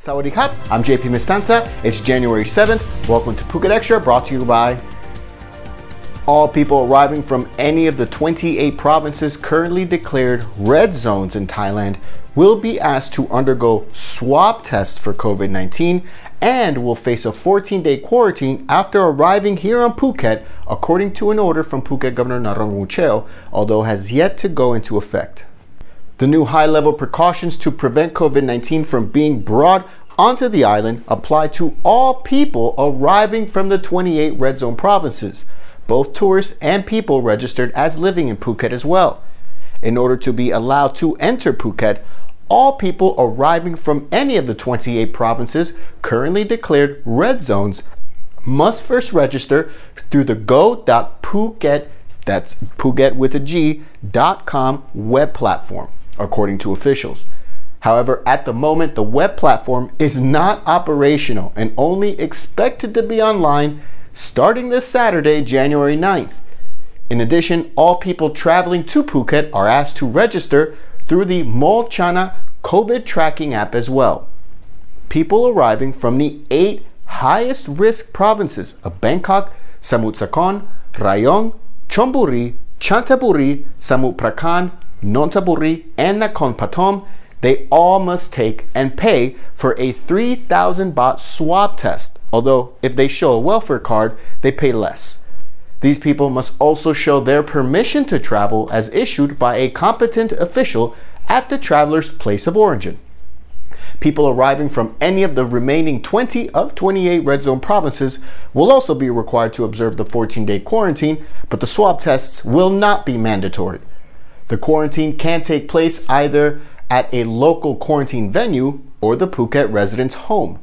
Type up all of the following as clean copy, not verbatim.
Sawadee Kap, I'm JP Mestanza. It's January 7th. Welcome to Phuket Extra, brought to you by all people arriving from any of the 28 provinces currently declared red zones in Thailand will be asked to undergo swab tests for COVID-19 and will face a 14-day quarantine after arriving here on Phuket, according to an order from Phuket Governor Narong Wuchel, although has yet to go into effect. The new high-level precautions to prevent COVID-19 from being brought onto the island apply to all people arriving from the 28 red zone provinces, both tourists and people registered as living in Phuket as well. In order to be allowed to enter Phuket, all people arriving from any of the 28 provinces currently declared red zones must first register through the go.phuket, that's Phuket with a G.com web platform, according to officials. However, at the moment, the web platform is not operational and only expected to be online starting this Saturday, January 9th. In addition, all people traveling to Phuket are asked to register through the Mestanza COVID tracking app as well. People arriving from the 8 highest risk provinces of Bangkok, Samut Sakhon, Rayong, Chonburi, Chanthaburi, Samut Prakan, Nonthaburi, and Nakhon Pathom, they all must take and pay for a 3,000 baht swab test, although if they show a welfare card, they pay less. These people must also show their permission to travel as issued by a competent official at the traveler's place of origin. People arriving from any of the remaining 20 of 28 red zone provinces will also be required to observe the 14-day quarantine, but the swab tests will not be mandatory. The quarantine can take place either at a local quarantine venue or the Phuket resident's home.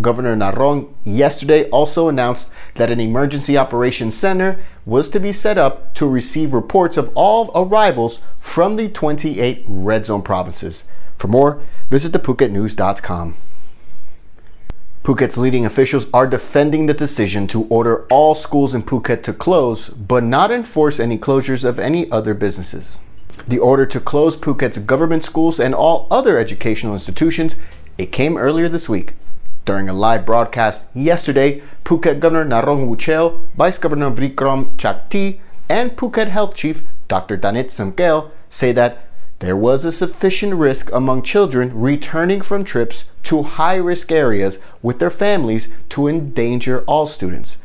Governor Narong yesterday also announced that an emergency operations center was to be set up to receive reports of all arrivals from the 28 red zone provinces. For more, visit thephuketnews.com. Phuket's leading officials are defending the decision to order all schools in Phuket to close, but not enforce any closures of any other businesses. The order to close Phuket's government schools and all other educational institutions, it came earlier this week. During a live broadcast yesterday, Phuket Governor Narong Wuchel, Vice Governor Vikram Chakti, and Phuket Health Chief Dr. Danit Samkel say that there was a sufficient risk among children returning from trips to high-risk areas with their families to endanger all students.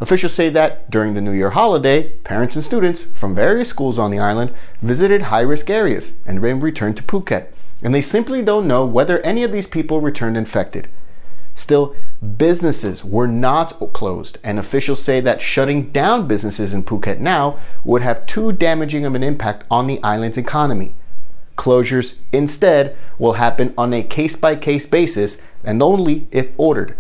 Officials say that during the New Year holiday, parents and students from various schools on the island visited high-risk areas and then returned to Phuket, and they simply don't know whether any of these people returned infected. Still, businesses were not closed, and officials say that shutting down businesses in Phuket now would have too damaging of an impact on the island's economy. Closures, instead, will happen on a case-by-case basis and only if ordered.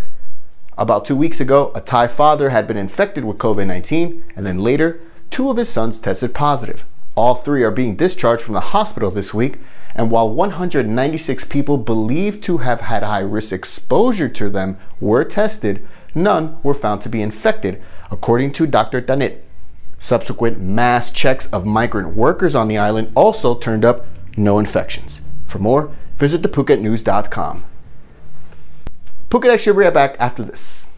About 2 weeks ago, a Thai father had been infected with COVID-19, and then later, 2 of his sons tested positive. All 3 are being discharged from the hospital this week, and while 196 people believed to have had high-risk exposure to them were tested, none were found to be infected, according to Dr. Danit. Subsequent mass checks of migrant workers on the island also turned up no infections. For more, visit thephuketnews.com. Phuket Extra will be right back after this.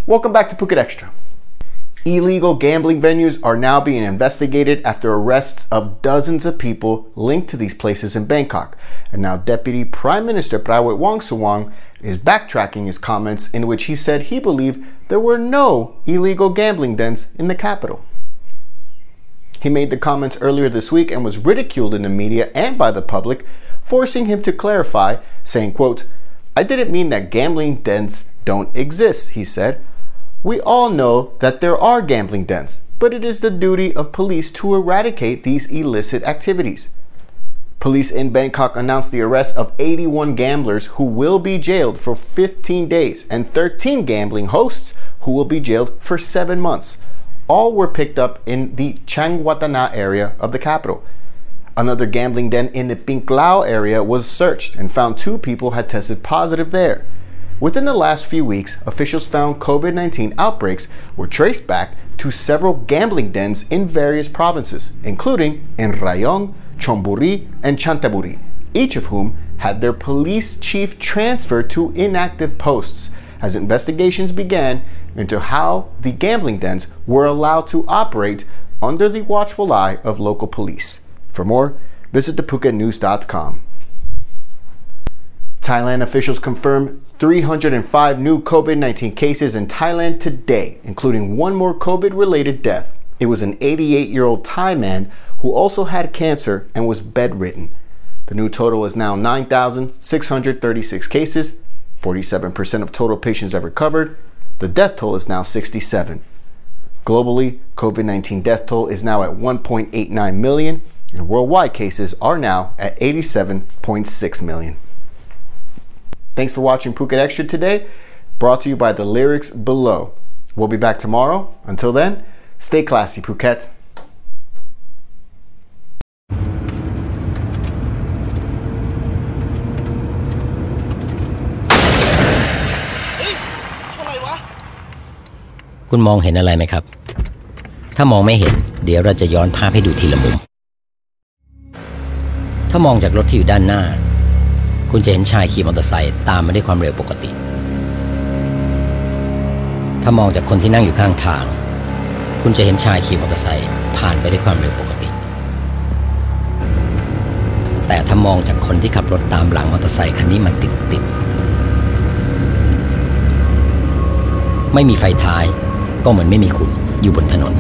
Welcome back to Phuket Extra. Illegal gambling venues are now being investigated after arrests of dozens of people linked to these places in Bangkok. And now Deputy Prime Minister Prawit Wongsuwang is backtracking his comments in which he said he believed there were no illegal gambling dens in the capital. He made the comments earlier this week and was ridiculed in the media and by the public, forcing him to clarify, saying, quote, "I didn't mean that gambling dens don't exist," he said. "We all know that there are gambling dens, but it is the duty of police to eradicate these illicit activities." Police in Bangkok announced the arrest of 81 gamblers who will be jailed for 15 days and 13 gambling hosts who will be jailed for 7 months. All were picked up in the Changwatana area of the capital. Another gambling den in the Pinklao area was searched and found 2 people had tested positive there. Within the last few weeks, officials found COVID-19 outbreaks were traced back to several gambling dens in various provinces, including in Rayong, Chonburi, and Chantaburi, each of whom had their police chief transferred to inactive posts as investigations began into how the gambling dens were allowed to operate under the watchful eye of local police. For more, visit thephuket.news.com. Thailand officials confirmed 305 new COVID-19 cases in Thailand today, including 1 more COVID-related death. It was an 88-year-old Thai man who also had cancer and was bedridden. The new total is now 9,636 cases. 47% of total patients have recovered. The death toll is now 67. Globally, COVID-19 death toll is now at 1.89 million, and worldwide cases are now at 87.6 million. Thanks for watching Phuket Extra today, brought to you by the lyrics below. We'll be back tomorrow. Until then, stay classy, Phuket.คุณมองเห็นอะไรไหมครับถ้ามองไม่เห็นเดี๋ยวเราจะย้อนภาพให้ดูทีละมุมถ้ามองจากรถที่อยู่ด้านหน้าคุณจะเห็นชายขี่มอเตอร์ไซค์ตามมาด้วยความเร็วปกติถ้ามองจากคนที่นั่งอยู่ข้างทางคุณจะเห็นชายขี่มอเตอร์ไซค์ผ่านไปด้วยความเร็วปกติแต่ถ้ามองจากคนที่ขับรถตามหลังมอเตอร์ไซค์คันนี้มันติดไม่มีไฟท้ายก็เหมือนไม่มีคุณอยู่บนถนน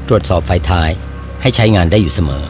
ตรวจสอบไฟท้ายให้ใช้งานได้อยู่เสมอ